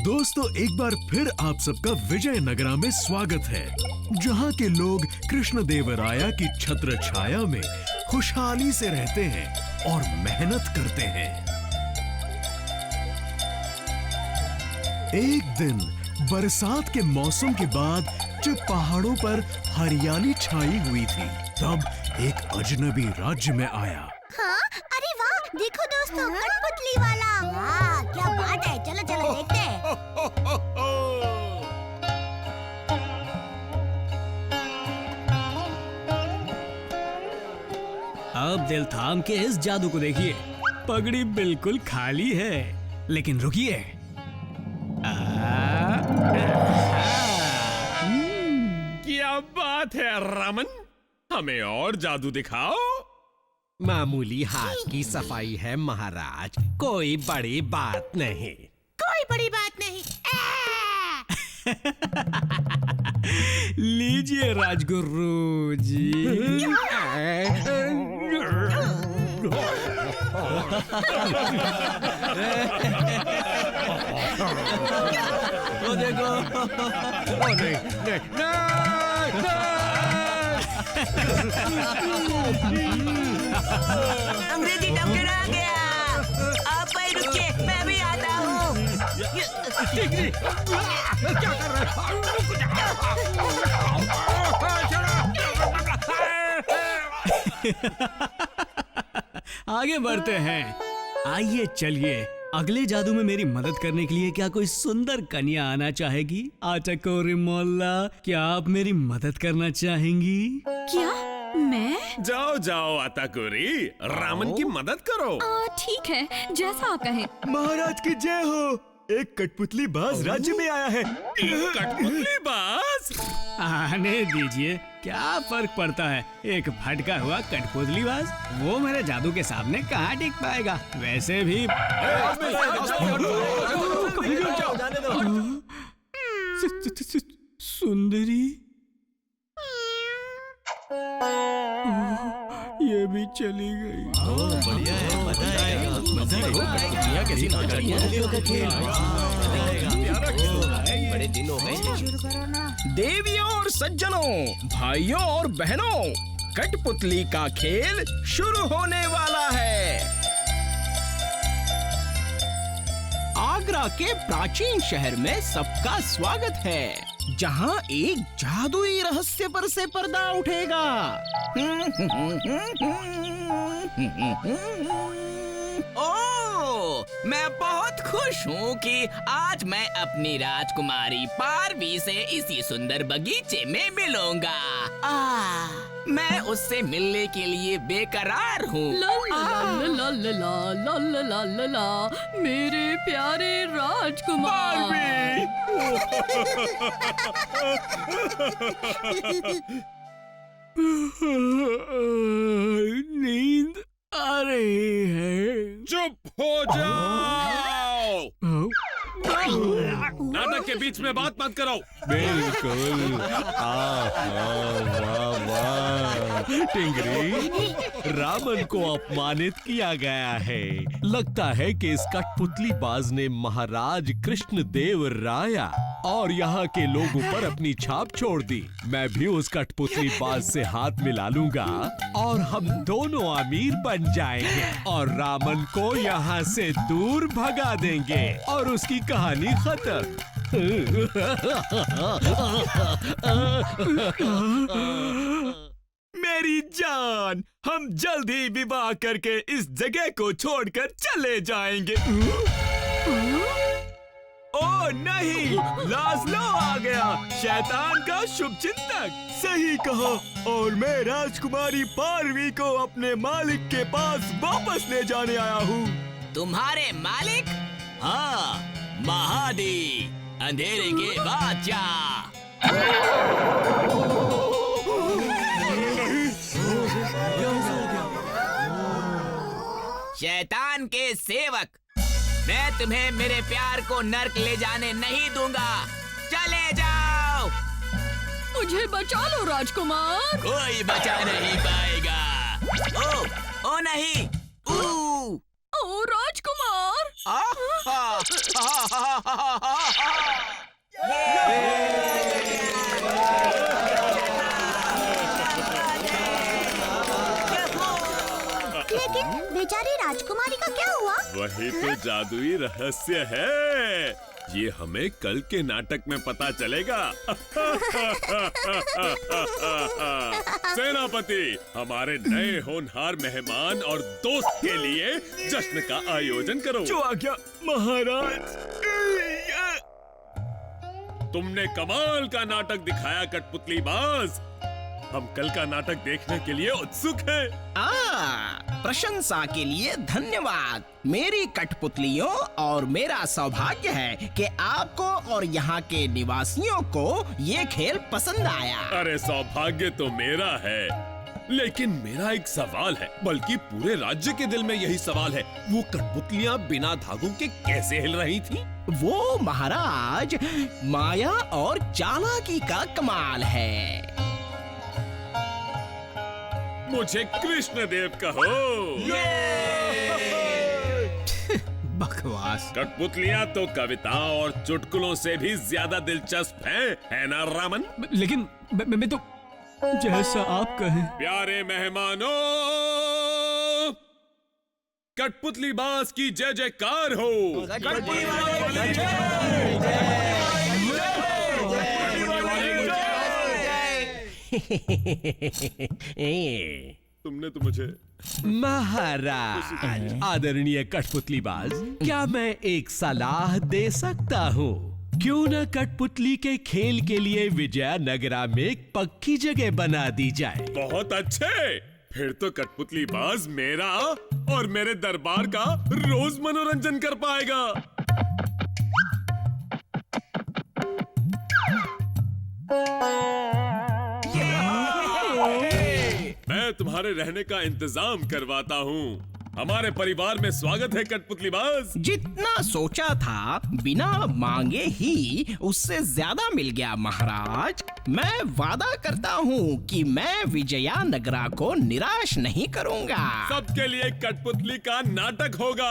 दोस्तों, एक बार फिर आप सबका विजयनगरा में स्वागत है, जहाँ के लोग कृष्णदेवराया की छत्र छाया में खुशहाली से रहते हैं और मेहनत करते हैं। एक दिन बरसात के मौसम के बाद जब पहाड़ों पर हरियाली छाई हुई थी, तब एक अजनबी राज्य में आया। हाँ? अरे वाह, देखो दोस्तों, कठपुतली वाला। वाह, क्या बात है, चलो चलो देखते हैं। अब दिल थाम के इस जादू को देखिए। पगड़ी बिल्कुल खाली है, लेकिन रुकिए। क्या बात है रामन, हमें और जादू दिखाओ। मामूली हाथ की सफाई है महाराज, कोई बड़ी बात नहीं। कोई बड़ी बात नहीं। लीजिए राजगुरु जी। वो देखो। ओ नहीं, अंग्रेजी टमकन आ गया। आप भाई रुकिए, मैं भी आता हूँ। क्या कर रहे आगे बढ़ते हैं। आइए चलिए, अगले जादू में मेरी मदद करने के लिए क्या कोई सुंदर कन्या आना चाहेगी? आटकोरी मोल्ला, क्या आप मेरी मदद करना चाहेंगी? क्या? मैं? जाओ जाओ आताकुरी, रामन की मदद करो। ठीक है, जैसा आप कहें। महाराज की जय हो। एक कठपुतली बाज राज्य में आया है। कठपुतली बाज? आने दीजिए, क्या फर्क पड़ता है? एक भटका हुआ कठपुतली बाज, वो मेरे जादू के सामने कहाँ टिक पाएगा? वैसे भी सुंदरी, ये भी चली गई। बढ़िया है, मजा आएगा, मजा आएगा। कैसी बड़े दिन हो गए। देवियों और सज्जनों, भाइयों और बहनों, कठपुतली का खेल शुरू होने वाला है। आगरा के प्राचीन शहर में सबका स्वागत है, जहां एक जादुई रहस्य पर से पर्दा उठेगा। ओह, मैं बहुत खुश हूँ कि आज मैं अपनी राजकुमारी पारवी से इसी सुंदर बगीचे में मिलूंगा। मैं उससे मिलने के लिए बेकरार हूँ। मेरे प्यारे राजकुमार। नींद आ रही है। चुप हो जाओ। नाटक के बीच में बात मत करो। बिल्कुल। टिंगरी, रावण को अपमानित किया गया है। लगता है कि इस कठपुतली बाज ने महाराज कृष्णदेव राया और यहाँ के लोगों पर अपनी छाप छोड़ दी। मैं भी उस कठपुतली बाज से हाथ मिला लूंगा और हम दोनों अमीर बन जाएंगे और रावण को यहाँ से दूर भगा देंगे और उसकी कहानी खत्म। मेरी जान, हम जल्द ही विवाह करके इस जगह को छोड़कर चले जाएंगे। ओ नहीं, लाज़लो आ गया, शैतान का शुभ चिंतक। सही कहा, और मैं राजकुमारी पारवी को अपने मालिक के पास वापस ले जाने आया हूँ। तुम्हारे मालिक? हाँ, महादी, अंधेरे के बादशाह। शैतान के सेवक, मैं तुम्हें मेरे प्यार को नर्क ले जाने नहीं दूंगा। चले जाओ। मुझे बचा लो राजकुमार। कोई बचा नहीं पाएगा। ओ नहीं। ओ राजकुमार। लेकिन बेचारी राजकुमारी का क्या हुआ? वही तो जादुई रहस्य है। ये हमें कल के नाटक में पता चलेगा। सेनापति, हमारे नए होनहार मेहमान और दोस्त के लिए जश्न का आयोजन करो। जो आज्ञा महाराज। तुमने कमाल का नाटक दिखाया कठपुतली बाज। हम कल का नाटक देखने के लिए उत्सुक हैं। प्रशंसा के लिए धन्यवाद। मेरी कठपुतलियों और मेरा सौभाग्य है कि आपको और यहाँ के निवासियों को ये खेल पसंद आया। अरे सौभाग्य तो मेरा है, लेकिन मेरा एक सवाल है, बल्कि पूरे राज्य के दिल में यही सवाल है। वो कठपुतलियाँ बिना धागों के कैसे हिल रही थी? वो महाराज माया और चालाकी का कमाल है। मुझे कृष्णदेव कहो। बकवास। कठपुतलियाँ तो कविताओं और चुटकुलों से भी ज्यादा दिलचस्प हैं, है ना रामन? लेकिन मैं तो जैसा आप कहें। प्यारे मेहमानों, कठपुतली बाज की जय जयकार हो। तुमने तो मुझे महाराज, आदरणीय कठपुतली बाज, क्या मैं एक सलाह दे सकता हूँ? क्यों न कठपुतली के खेल के लिए विजयनगरा में एक पक्की जगह बना दी जाए? बहुत अच्छे। फिर तो कठपुतली बाज मेरा और मेरे दरबार का रोज मनोरंजन कर पाएगा। मैं तुम्हारे रहने का इंतजाम करवाता हूँ। हमारे परिवार में स्वागत है कठपुतली बाज। जितना सोचा था बिना मांगे ही उससे ज्यादा मिल गया महाराज। मैं वादा करता हूँ कि मैं विजयनगरा को निराश नहीं करूँगा। सबके लिए कठपुतली का नाटक होगा।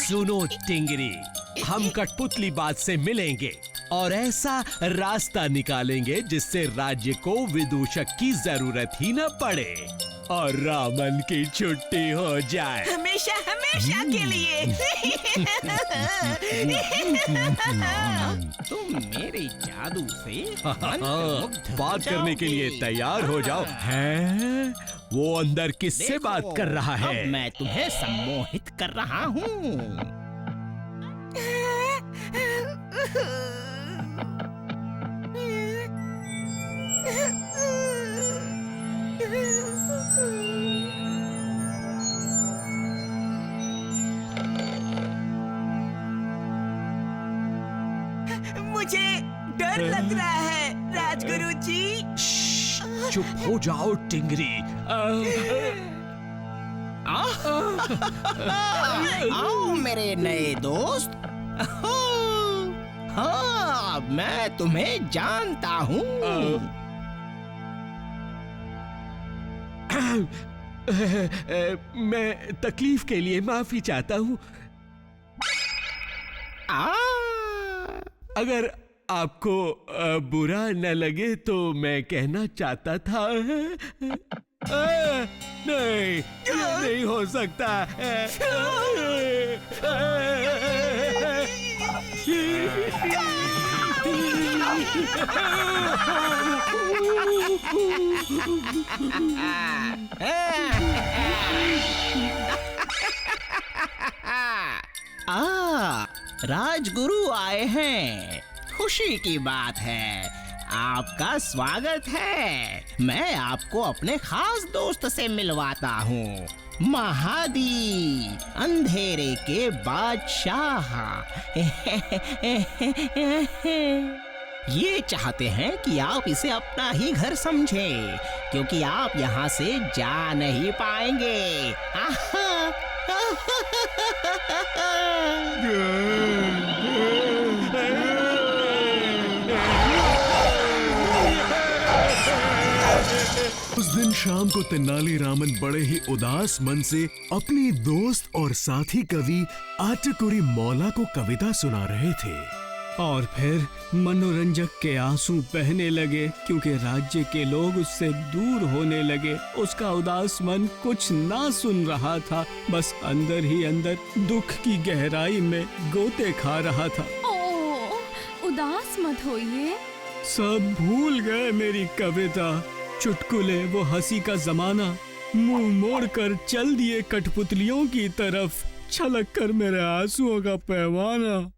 सुनो टिंगरी, हम कठपुतली बाज से मिलेंगे और ऐसा रास्ता निकालेंगे जिससे राज्य को विदूषक की जरूरत ही न पड़े और रामन की छुट्टी हो जाए। हमेशा हमेशा के लिए। तुम मेरे जादू से मंत्रमुग्ध बात करने के लिए तैयार हो जाओ। हैं? वो अंदर किससे बात कर रहा है? अब मैं तुम्हें सम्मोहित कर रहा हूँ। मुझे डर लग रहा है राजगुरु जी। चुप हो जाओ टिंगरी। आओ मेरे नए दोस्त। हाँ, मैं तुम्हें जानता हूँ। मैं तकलीफ के लिए माफी चाहता हूँ। अगर आपको बुरा न लगे तो मैं कहना चाहता था। नहीं, ये नहीं हो सकता। राजगुरु आए हैं, खुशी की बात है। आपका स्वागत है। मैं आपको अपने खास दोस्त से मिलवाता हूँ, महादी, अंधेरे के बादशाह। ये चाहते हैं कि आप इसे अपना ही घर समझें, क्योंकि आप यहाँ से जा नहीं पाएंगे। दिन शाम को तेनालीरामन बड़े ही उदास मन से अपनी दोस्त और साथी कवि आटकुरी मौला को कविता सुना रहे थे। और फिर मनोरंजक के आंसू बहने लगे क्योंकि राज्य के लोग उससे दूर होने लगे। उसका उदास मन कुछ ना सुन रहा था, बस अंदर ही अंदर दुख की गहराई में गोते खा रहा था। ओह, उदास मत होइए। सब भूल गए मेरी कविता, चुटकुले, वो हंसी का जमाना। मुंह मोड़कर चल दिए कठपुतलियों की तरफ, छलक कर मेरे आंसुओं का पैमाना।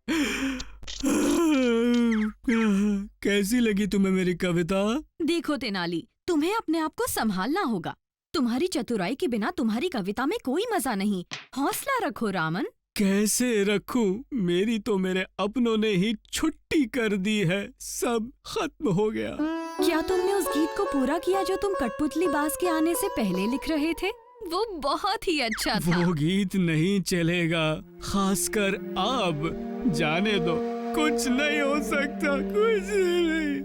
कैसी लगी तुम्हें मेरी कविता? देखो तेनाली, तुम्हें अपने आप को संभालना होगा। तुम्हारी चतुराई के बिना तुम्हारी कविता में कोई मजा नहीं। हौसला रखो रामन। कैसे रखूं? मेरी तो मेरे अपनों ने ही छुट्टी कर दी है, सब खत्म हो गया। क्या तुमने उस गीत को पूरा किया जो तुम कठपुतली बाज के आने से पहले लिख रहे थे? वो बहुत ही अच्छा था। वो गीत नहीं चलेगा, खासकर अब। जाने दो, कुछ नहीं हो सकता, कुछ नहीं।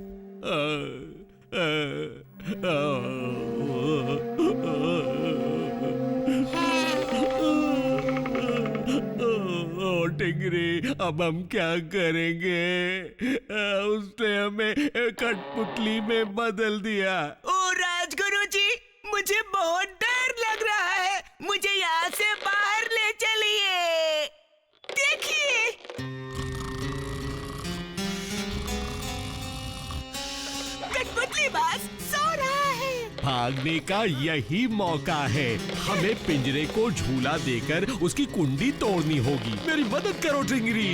टिंगरी, अब हम क्या करेंगे? उसने हमें कठपुतली में बदल दिया। ओ राजगुरु जी, मुझे बहुत डर लग रहा है। मुझे यहाँ से बाहर ले चलिए। देखिए, कठपुतली बाज सो रहा है। भागने का यही मौका है। हमें पिंजरे को झूला देकर उसकी कुंडी तोड़नी होगी। मेरी मदद करो टिंगरी।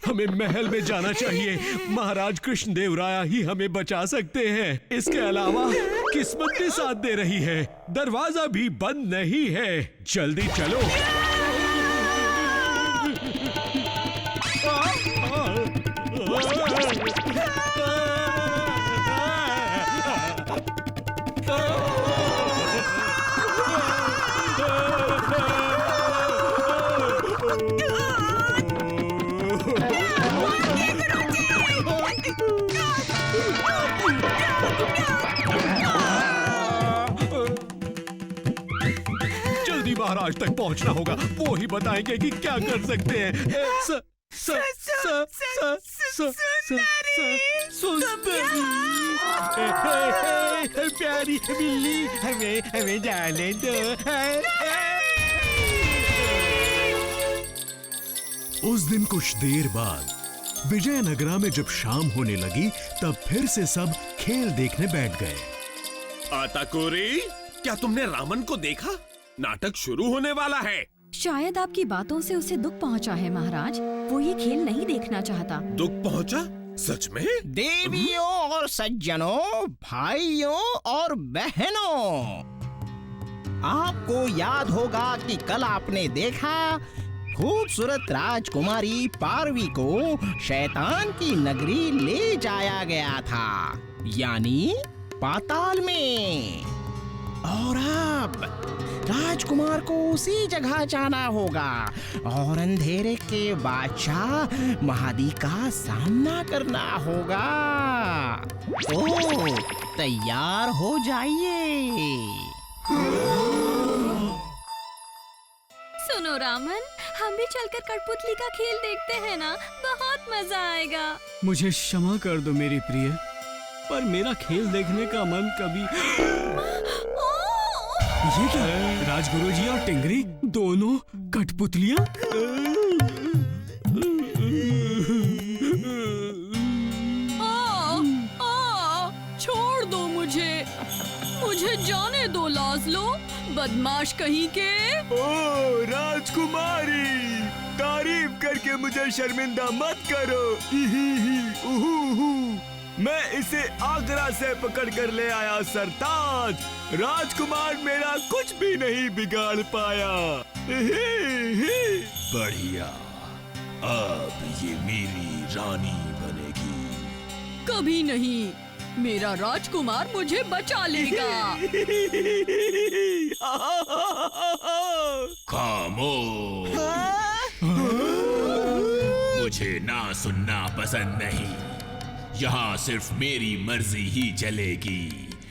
हमें महल में जाना चाहिए। महाराज कृष्णदेव राया ही हमें बचा सकते हैं। इसके अलावा किस्मत भी साथ दे रही है। दरवाजा भी बंद नहीं है। जल्दी चलो। जल्दी महाराज तक पहुंचना होगा। वो ही बताएंगे कि क्या कर सकते हैं। प्यारी बिल्ली, हमें जाने दो। उस दिन कुछ देर बाद विजयनगरा में जब शाम होने लगी, तब फिर से सब खेल देखने बैठ गए। आताकोरी, क्या तुमने रामन को देखा? नाटक शुरू होने वाला है। शायद आपकी बातों से उसे दुख पहुंचा है महाराज। वो ये खेल नहीं देखना चाहता। दुख पहुंचा? सच में? देवियों और सज्जनों, भाइयों और बहनों, आपको याद होगा कि कल आपने देखा खूबसूरत राजकुमारी पार्वी को शैतान की नगरी ले जाया गया था, यानी पाताल में। और अब राजकुमार को उसी जगह जाना होगा और अंधेरे के बादशाह महादी का सामना करना होगा। तो तैयार हो जाइए। सुनो रामन, हम भी चलकर कठपुतली का खेल देखते हैं ना, बहुत मजा आएगा। मुझे क्षमा कर दो मेरी प्रिय, पर मेरा खेल देखने का मन कभी। ये क्या? राजगुरुजी और टिंगरी दोनों कठपुतलियां? छोड़ दो मुझे जाने दो लाजलो, बदमाश कहीं के। ओ राजकुमारी, तारीफ करके मुझे शर्मिंदा मत करो। मैं इसे आगरा से पकड़ कर ले आया सरताज। राजकुमार मेरा कुछ भी नहीं बिगाड़ पाया। बढ़िया, अब ये मेरी रानी बनेगी। कभी नहीं, मेरा राजकुमार मुझे बचा लेगा। खामोश, मुझे ना सुनना पसंद नहीं। यहाँ सिर्फ मेरी मर्जी ही चलेगी,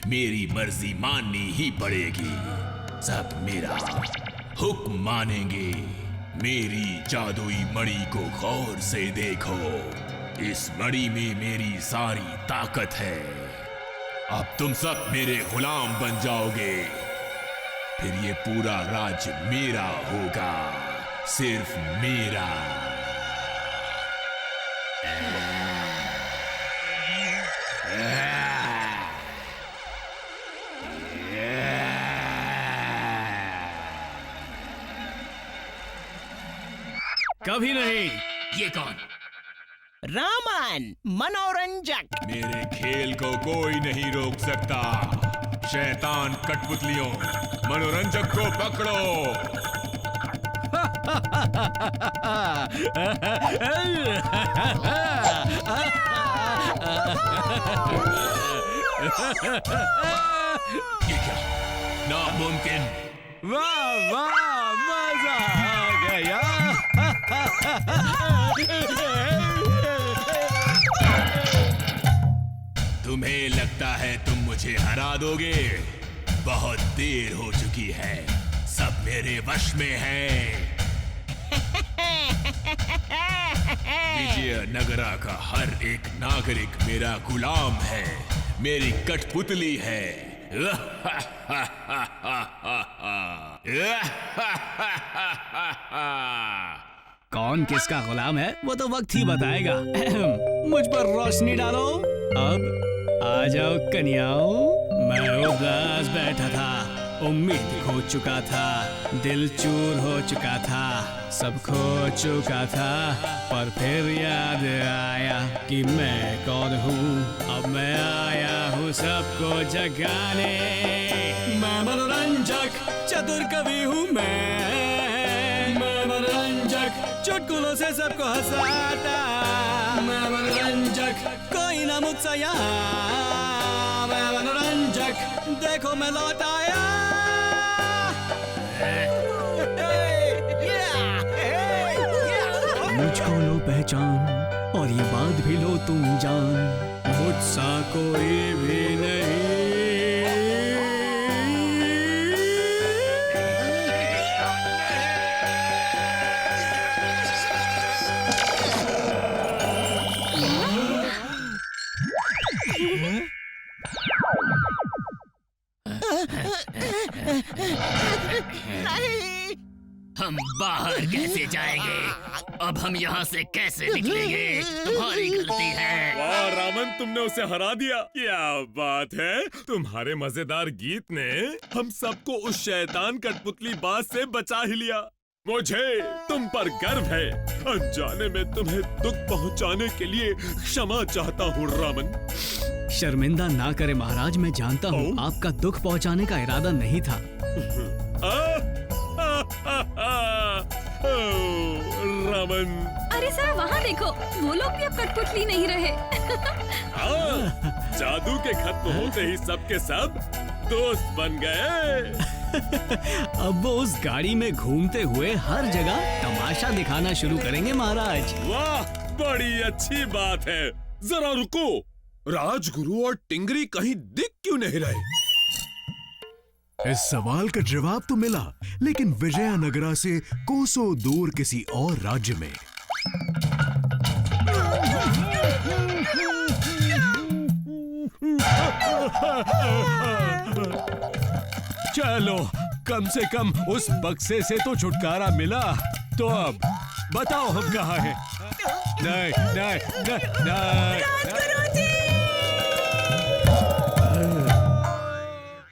मेरी मर्जी माननी ही पड़ेगी। सब मेरा हुक्म मानेंगे। मेरी जादुई मणि को गौर से देखो, इस मणि में मेरी सारी ताकत है। अब तुम सब मेरे गुलाम बन जाओगे, फिर ये पूरा राज्य मेरा होगा, सिर्फ मेरा। कभी नहीं। ये कौन? रामन, मनोरंजक। मेरे खेल को कोई नहीं रोक सकता। शैतान कठपुतलियों, मनोरंजक को पकड़ो। ये क्या? नामुमकिन। वाह वाह, मजा आ गया। तुम्हें लगता है तुम मुझे हरा दोगे? बहुत देर हो चुकी है, सब मेरे वश में है। विजयनगरा का हर एक नागरिक मेरा गुलाम है, मेरी कठपुतली है। कौन किसका गुलाम है वो तो वक्त ही बताएगा। मुझ पर रोशनी डालो। अब आ जाओ कन्याओं। मैं उदास बैठा था, उम्मीद खो चुका था, दिल चूर हो चुका था, सब खो चुका था, पर फिर याद आया कि मैं कौन हूँ। अब मैं आया हूँ सबको जगाने। मैं मनोरंजक चतुर कवि हूँ। मैं मनोरंजक चुटकुलों से सबको हंसाता। मैं मनोरंजक कोई ना मुझसे यहाँ। मैं मनोरंजक देखो मैं लौट आया। मुझको लो पहचान और ये बात भी लो तुम जान, मुझसा कोई भी नहीं। हम बाहर कैसे जाएंगे? अब हम यहाँ से कैसे निकलेंगे? तुम्हारी गलती है। वाह रामन, तुमने उसे हरा दिया। क्या बात है, तुम्हारे मजेदार गीत ने हम सबको उस शैतान कठपुतली बाज से बचा ही लिया। मुझे तुम पर गर्व है। अनजाने में तुम्हें दुख पहुँचाने के लिए क्षमा चाहता हूँ रामन। शर्मिंदा ना करे महाराज, मैं जानता हूँ आपका दुख पहुँचाने का इरादा नहीं था। रामन, अरे सर वहाँ देखो, वो लोग भी अब कठपुतली नहीं रहे। जादू के खत्म होते ही सबके सब दोस्त बन गए। अब वो उस गाड़ी में घूमते हुए हर जगह तमाशा दिखाना शुरू करेंगे महाराज। वाह, बड़ी अच्छी बात है। जरा रुको, राजगुरु और टिंगरी कहीं दिख क्यों नहीं रहे? इस सवाल का जवाब तो मिला, लेकिन विजयनगरा से कोसों दूर किसी और राज्य में। चलो, कम से कम उस बक्से से तो छुटकारा मिला। तो अब बताओ हम कहाँ हैं? नहीं नहीं नहीं नहीं, नहीं।